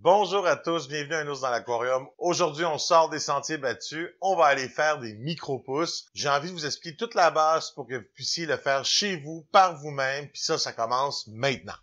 Bonjour à tous, bienvenue à un ours dans l'aquarium. Aujourd'hui, on sort des sentiers battus, on va aller faire des micro-pousses. J'ai envie de vous expliquer toute la base pour que vous puissiez le faire chez vous, par vous-même, puis ça commence maintenant.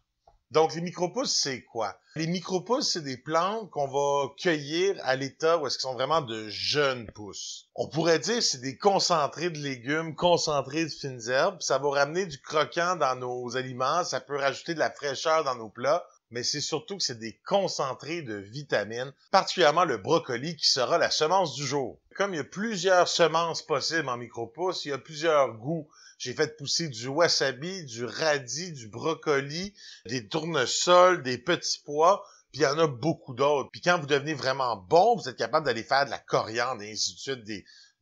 Donc, les micro-pousses, c'est quoi? Les micro-pousses, c'est des plantes qu'on va cueillir à l'état où est-ce qu'ils sont vraiment de jeunes pousses. On pourrait dire que c'est des concentrés de légumes, concentrés de fines herbes, puis ça va ramener du croquant dans nos aliments, ça peut rajouter de la fraîcheur dans nos plats, mais c'est surtout que c'est des concentrés de vitamines, particulièrement le brocoli qui sera la semence du jour. Comme il y a plusieurs semences possibles en micro-pousses, il y a plusieurs goûts. J'ai fait pousser du wasabi, du radis, du brocoli, des tournesols, des petits pois, puis il y en a beaucoup d'autres. Puis quand vous devenez vraiment bon, vous êtes capable d'aller faire de la coriandre et ainsi de suite,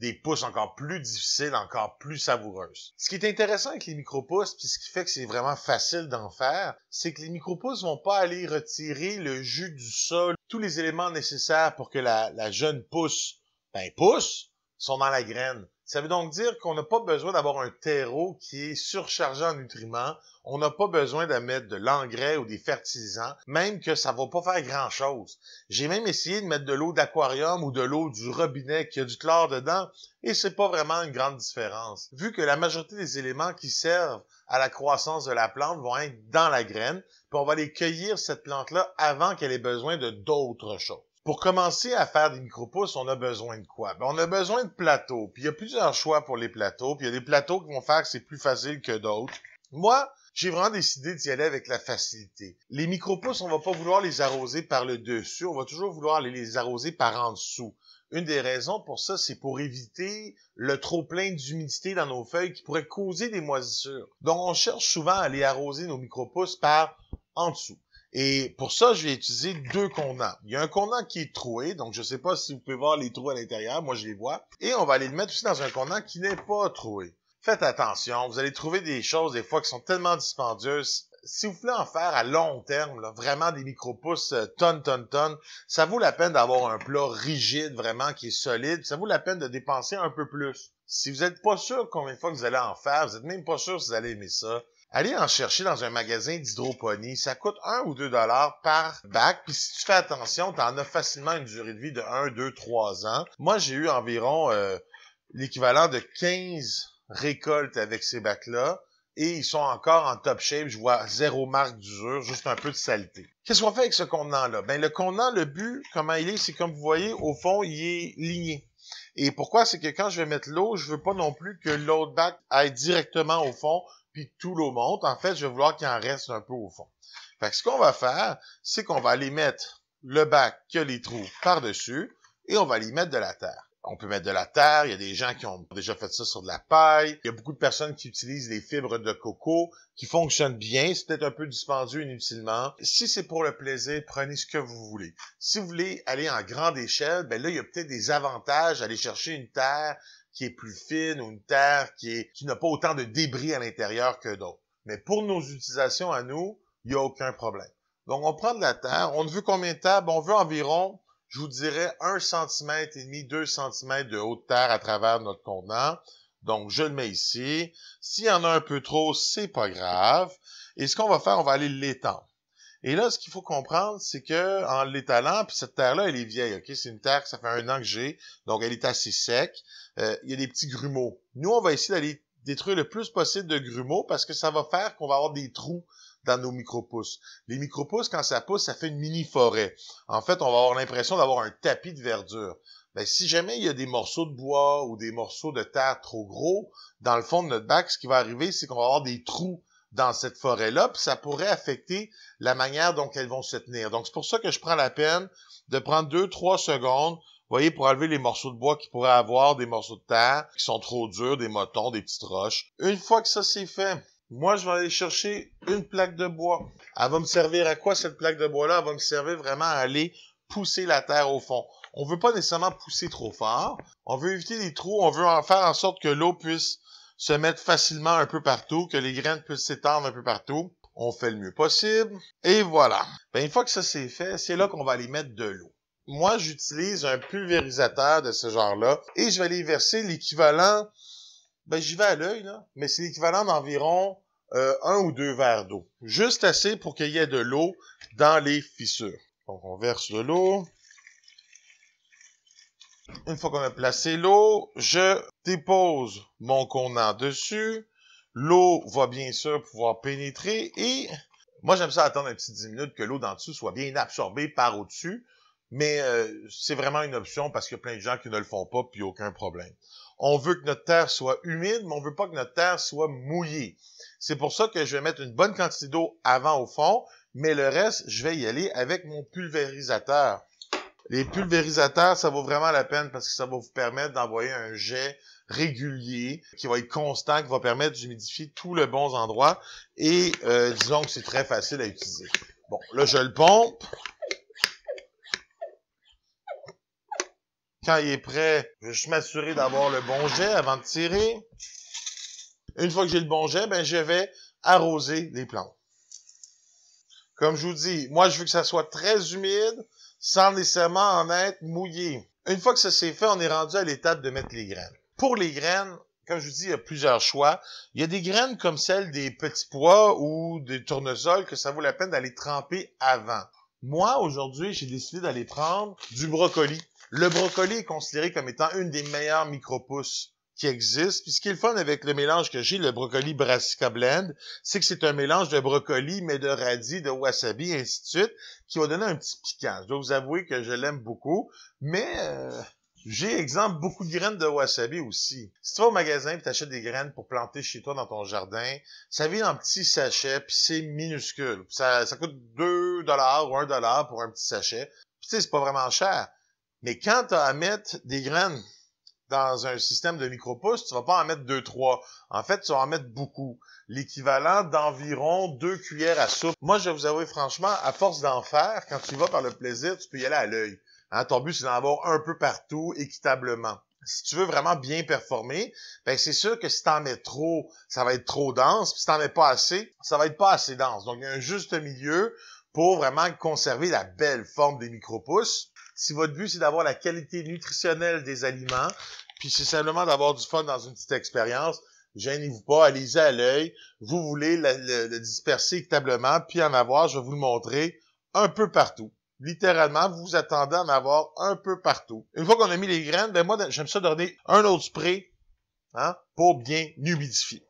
des pousses encore plus difficiles, encore plus savoureuses. Ce qui est intéressant avec les micro-pousses, puis ce qui fait que c'est vraiment facile d'en faire, c'est que les micro-pousses vont pas aller retirer le jus du sol, tous les éléments nécessaires pour que la jeune pousse, pousse, sont dans la graine. Ça veut donc dire qu'on n'a pas besoin d'avoir un terreau qui est surchargé en nutriments. On n'a pas besoin de mettre de l'engrais ou des fertilisants, même que ça va pas faire grand-chose. J'ai même essayé de mettre de l'eau d'aquarium ou de l'eau du robinet qui a du chlore dedans, et c'est pas vraiment une grande différence. Vu que la majorité des éléments qui servent à la croissance de la plante vont être dans la graine, puis on va aller cueillir cette plante-là avant qu'elle ait besoin de d'autres choses. Pour commencer à faire des micro-pousses, on a besoin de quoi? On a besoin de plateaux. Puis il y a plusieurs choix pour les plateaux. Puis il y a des plateaux qui vont faire que c'est plus facile que d'autres. Moi, j'ai vraiment décidé d'y aller avec la facilité. Les micro-pousses, on va pas vouloir les arroser par le dessus. On va toujours vouloir les arroser par en dessous. Une des raisons pour ça, c'est pour éviter le trop-plein d'humidité dans nos feuilles qui pourrait causer des moisissures. Donc, on cherche souvent à aller arroser nos micro-pousses par en dessous. Et pour ça, je vais utiliser deux contenants. Il y a un contenant qui est troué, donc je ne sais pas si vous pouvez voir les trous à l'intérieur, moi je les vois. Et on va aller le mettre aussi dans un contenant qui n'est pas troué. Faites attention, vous allez trouver des choses des fois qui sont tellement dispendieuses. Si vous voulez en faire à long terme, là, vraiment des micro-pousses tonnes, ça vaut la peine d'avoir un plat rigide vraiment qui est solide. Ça vaut la peine de dépenser un peu plus. Si vous n'êtes pas sûr combien de fois que vous allez en faire, vous n'êtes même pas sûr si vous allez aimer ça, allez en chercher dans un magasin d'hydroponie. Ça coûte 1 ou 2 $ par bac. Puis si tu fais attention, tu en as facilement une durée de vie de 1, 2, 3 ans. Moi, j'ai eu environ l'équivalent de 15 récoltes avec ces bacs-là. Et ils sont encore en top shape. Je vois 0 marque d'usure, juste un peu de saleté. Qu'est-ce qu'on fait avec ce contenant-là? Le contenant, le but, comment il est, c'est comme vous voyez, au fond, il est ligné. Et pourquoi? C'est que quand je vais mettre l'eau, je veux pas non plus que l'autre bac aille directement au fond, puis tout l'eau monte. En fait, je vais vouloir qu'il en reste un peu au fond. Fait que ce qu'on va faire, c'est qu'on va aller mettre le bac qui a les trous par-dessus, et on va aller mettre de la terre. On peut mettre de la terre, il y a des gens qui ont déjà fait ça sur de la paille, il y a beaucoup de personnes qui utilisent des fibres de coco, qui fonctionnent bien, c'est peut-être un peu dispendieux inutilement. Si c'est pour le plaisir, prenez ce que vous voulez. Si vous voulez aller en grande échelle, là, il y a peut-être des avantages à aller chercher une terre qui est plus fine ou une terre qui n'a pas autant de débris à l'intérieur que d'autres. Mais pour nos utilisations à nous, il n'y a aucun problème. Donc, on prend de la terre. On veut combien de terre? On veut environ, je vous dirais, 1,5 cm, 2 cm de haute terre à travers notre contenant. Donc, je le mets ici. S'il y en a un peu trop, c'est pas grave. Et ce qu'on va faire, on va aller l'étendre. Et là, ce qu'il faut comprendre, c'est que en l'étalant, puis cette terre-là, elle est vieille, ok? C'est une terre que ça fait 1 an que j'ai, donc elle est assez sec. Il y a des petits grumeaux. Nous, on va essayer d'aller détruire le plus possible de grumeaux parce que ça va faire qu'on va avoir des trous dans nos micro-pousses. Les micro-pousses, quand ça pousse, ça fait une mini-forêt. En fait, on va avoir l'impression d'avoir un tapis de verdure. Si jamais il y a des morceaux de bois ou des morceaux de terre trop gros, dans le fond de notre bac, ce qui va arriver, c'est qu'on va avoir des trous dans cette forêt-là, puis ça pourrait affecter la manière dont elles vont se tenir. Donc, c'est pour ça que je prends la peine de prendre 2-3 secondes, vous voyez, pour enlever les morceaux de bois qui pourraient avoir, des morceaux de terre qui sont trop durs, des motons, des petites roches. Une fois que ça c'est fait, moi, je vais aller chercher une plaque de bois. Elle va me servir à quoi, cette plaque de bois-là? Elle va me servir vraiment à aller pousser la terre au fond. On veut pas nécessairement pousser trop fort. On veut éviter les trous. On veut en faire en sorte que l'eau puisse se mettre facilement un peu partout, que les graines puissent s'étendre un peu partout. On fait le mieux possible. Et voilà. Une fois que ça c'est fait, c'est là qu'on va aller mettre de l'eau. Moi, j'utilise un pulvérisateur de ce genre-là et je vais aller verser l'équivalent, j'y vais à l'œil, là, mais c'est l'équivalent d'environ 1 ou 2 verres d'eau. Juste assez pour qu'il y ait de l'eau dans les fissures. Donc, on verse de l'eau. Une fois qu'on a placé l'eau, je dépose mon contenant dessus. L'eau va bien sûr pouvoir pénétrer et moi, j'aime ça attendre un petit 10 minutes que l'eau d'en dessous soit bien absorbée par au-dessus. Mais c'est vraiment une option parce qu'il y a plein de gens qui ne le font pas puis aucun problème. On veut que notre terre soit humide, mais on veut pas que notre terre soit mouillée. C'est pour ça que je vais mettre une bonne quantité d'eau avant au fond, mais le reste, je vais y aller avec mon pulvérisateur. Les pulvérisateurs, ça vaut vraiment la peine parce que ça va vous permettre d'envoyer un jet régulier, qui va être constant, qui va permettre d'humidifier tous les bons endroits. Et disons que c'est très facile à utiliser. Bon, là, je le pompe. Quand il est prêt, je vais juste m'assurer d'avoir le bon jet avant de tirer. Une fois que j'ai le bon jet, ben je vais arroser les plantes. Comme je vous dis, moi, je veux que ça soit très humide, sans nécessairement en être mouillé. Une fois que ça s'est fait, on est rendu à l'étape de mettre les graines. Pour les graines, comme je vous dis, il y a plusieurs choix. Il y a des graines comme celles des petits pois ou des tournesols que ça vaut la peine d'aller tremper avant. Moi, aujourd'hui, j'ai décidé d'aller prendre du brocoli. Le brocoli est considéré comme étant une des meilleures micro-pousses qui existent. Puis ce qui est le fun avec le mélange que j'ai, le brocoli Brassica Blend, c'est que c'est un mélange de brocoli, mais de radis, de wasabi, et ainsi de suite, qui va donner un petit piquant. Je dois vous avouer que je l'aime beaucoup, mais j'ai, exemple, beaucoup de graines de wasabi aussi. Si tu vas au magasin et tu achètes des graines pour planter chez toi dans ton jardin, ça vient en petits sachets, puis c'est minuscule. Ça coûte 2$ ou 1$ pour un petit sachet. Puis tu sais, c'est pas vraiment cher. Mais quand tu as à mettre des graines dans un système de micro-pousses, tu vas pas en mettre 2-3. En fait, tu vas en mettre beaucoup. L'équivalent d'environ 2 cuillères à soupe. Moi, je vais vous avouer franchement, à force d'en faire, quand tu y vas par le plaisir, tu peux y aller à l'œil. Hein, ton but, c'est d'en avoir un peu partout, équitablement. Si tu veux vraiment bien performer, ben c'est sûr que si t'en mets trop, ça va être trop dense. Puis si t'en mets pas assez, ça va être pas assez dense. Donc, il y a un juste milieu pour vraiment conserver la belle forme des micro-pousses. Si votre but, c'est d'avoir la qualité nutritionnelle des aliments, puis c'est simplement d'avoir du fun dans une petite expérience, gênez-vous pas, allez-y à l'œil. Vous voulez le disperser équitablement, puis en avoir, je vais vous le montrer, un peu partout. Littéralement, vous vous attendez à en avoir un peu partout. Une fois qu'on a mis les graines, ben moi, j'aime ça donner un autre spray, hein, pour bien humidifier.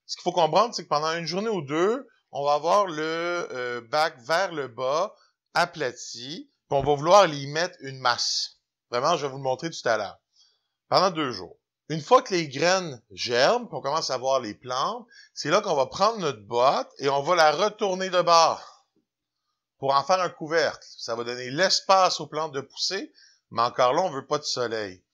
Ce qu'il faut comprendre, c'est que pendant une journée ou deux, on va avoir le bac vers le bas, aplati, puis on va vouloir y mettre une masse. Vraiment, je vais vous le montrer tout à l'heure. Pendant 2 jours. Une fois que les graines germent, puis on commence à voir les plantes, c'est là qu'on va prendre notre boîte et on va la retourner de bord pour en faire un couvercle. Ça va donner l'espace aux plantes de pousser, mais encore là, on veut pas de soleil.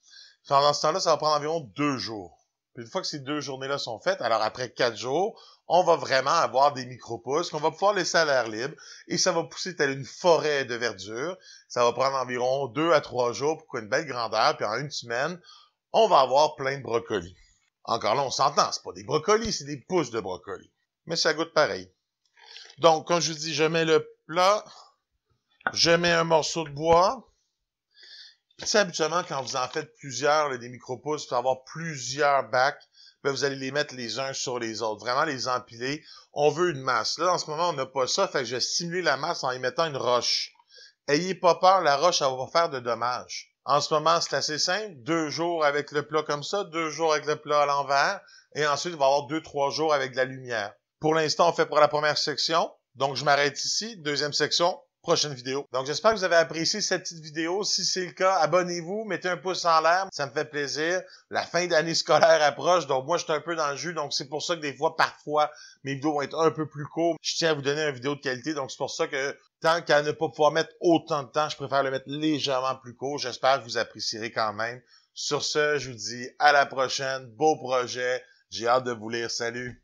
Pendant ce temps-là, ça va prendre environ 2 jours. Puis une fois que ces 2 journées-là sont faites, alors après 4 jours, on va vraiment avoir des micro-pousses qu'on va pouvoir laisser à l'air libre et ça va pousser telle une forêt de verdure. Ça va prendre environ 2 à 3 jours pour qu'il y ait une belle grandeur, puis en une semaine, on va avoir plein de brocolis. Encore là, on s'entend, c'est pas des brocolis, c'est des pousses de brocolis. Mais ça goûte pareil. Donc, comme je vous dis, je mets le plat, je mets un morceau de bois. Tu sais, habituellement, quand vous en faites plusieurs, là, des micro-pousses, pour avoir plusieurs bacs, ben, vous allez les mettre les uns sur les autres. Vraiment les empiler. On veut une masse. Là, en ce moment, on n'a pas ça, fait que je vais stimuler la masse en y mettant une roche. Ayez pas peur, la roche, elle va pas faire de dommages. En ce moment, c'est assez simple. 2 jours avec le plat comme ça, 2 jours avec le plat à l'envers, et ensuite, il va y avoir 2-3 jours avec de la lumière. Pour l'instant, on fait pour la première section. Donc, je m'arrête ici. Deuxième section, prochaine vidéo. Donc, j'espère que vous avez apprécié cette petite vidéo. Si c'est le cas, abonnez-vous, mettez un pouce en l'air. Ça me fait plaisir. La fin d'année scolaire approche, donc moi, je suis un peu dans le jus. Donc, c'est pour ça que des fois, parfois, mes vidéos vont être un peu plus courtes. Je tiens à vous donner une vidéo de qualité. Donc, c'est pour ça que tant qu'à ne pas pouvoir mettre autant de temps, je préfère le mettre légèrement plus court. J'espère que vous apprécierez quand même. Sur ce, je vous dis à la prochaine. Beau projet. J'ai hâte de vous lire. Salut!